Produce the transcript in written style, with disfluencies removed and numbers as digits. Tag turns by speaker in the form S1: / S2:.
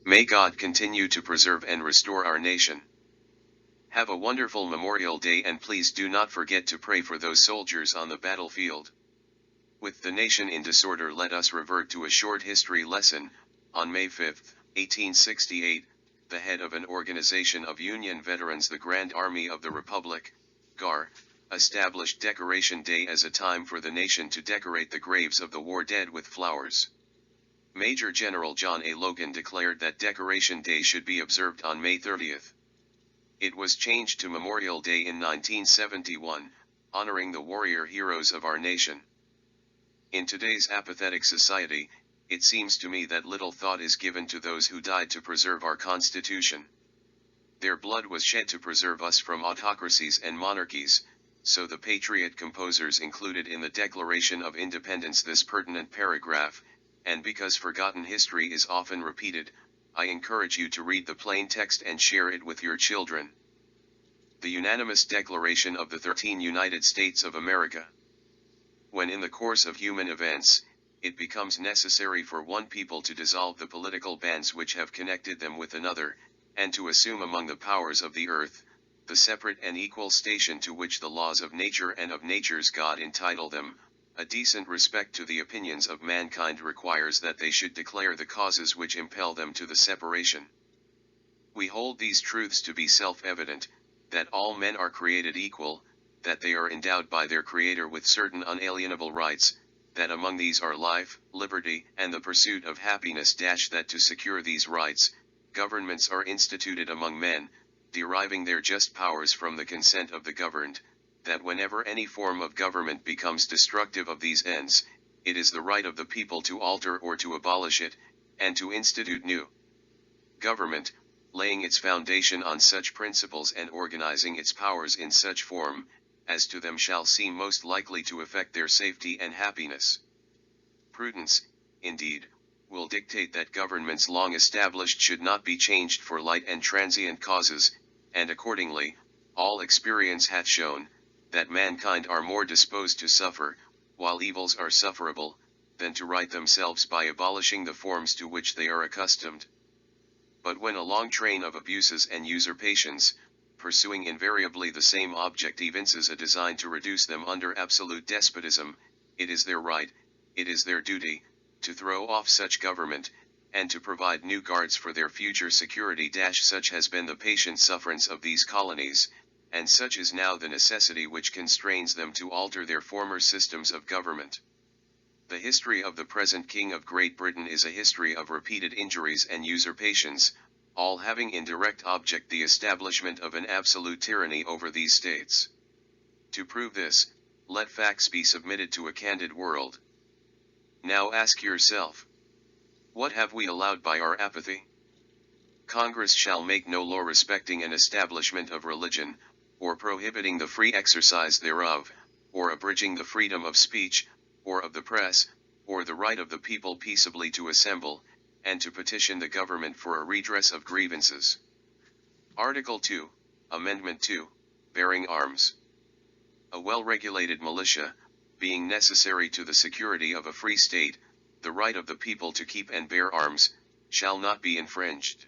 S1: May God continue to preserve and restore our nation. Have a wonderful Memorial Day, and please do not forget to pray for those soldiers on the battlefield. With the nation in disorder, let us revert to a short history lesson. On May 5, 1868, the head of an organization of Union veterans, the Grand Army of the Republic, GAR, established Decoration Day as a time for the nation to decorate the graves of the war dead with flowers. Major General John A. Logan declared that Decoration Day should be observed on May 30th. It was changed to Memorial Day in 1971, honoring the warrior heroes of our nation. In today's apathetic society, it seems to me that little thought is given to those who died to preserve our Constitution. Their blood was shed to preserve us from autocracies and monarchies, so the patriot composers included in the Declaration of Independence this pertinent paragraph, and because forgotten history is often repeated, I encourage you to read the plain text and share it with your children. The unanimous Declaration of the 13 United States of America. When in the course of human events, it becomes necessary for one people to dissolve the political bands which have connected them with another, and to assume among the powers of the earth, the separate and equal station to which the laws of nature and of nature's God entitle them, a decent respect to the opinions of mankind requires that they should declare the causes which impel them to the separation. We hold these truths to be self-evident, that all men are created equal, that they are endowed by their Creator with certain unalienable rights, that among these are life, liberty, and the pursuit of happiness. That to secure these rights, governments are instituted among men, deriving their just powers from the consent of the governed, that whenever any form of government becomes destructive of these ends, it is the right of the people to alter or to abolish it, and to institute new government, laying its foundation on such principles and organizing its powers in such form, as to them shall seem most likely to effect their safety and happiness. Prudence, indeed, will dictate that governments long established should not be changed for light and transient causes, and accordingly, all experience hath shown, that mankind are more disposed to suffer, while evils are sufferable, than to right themselves by abolishing the forms to which they are accustomed. But when a long train of abuses and usurpations, pursuing invariably the same object, evinces a design to reduce them under absolute despotism, it is their right, it is their duty, to throw off such government, and to provide new guards for their future security. Such has been the patient sufferance of these colonies, and such is now the necessity which constrains them to alter their former systems of government. The history of the present King of Great Britain is a history of repeated injuries and usurpations, all having in direct object the establishment of an absolute tyranny over these states. To prove this, let facts be submitted to a candid world. Now ask yourself, what have we allowed by our apathy? Congress shall make no law respecting an establishment of religion, or prohibiting the free exercise thereof, or abridging the freedom of speech, or of the press, or the right of the people peaceably to assemble, and to petition the government for a redress of grievances. Article 2, Amendment 2, Bearing Arms. A well-regulated militia, being necessary to the security of a free state, the right of the people to keep and bear arms, shall not be infringed.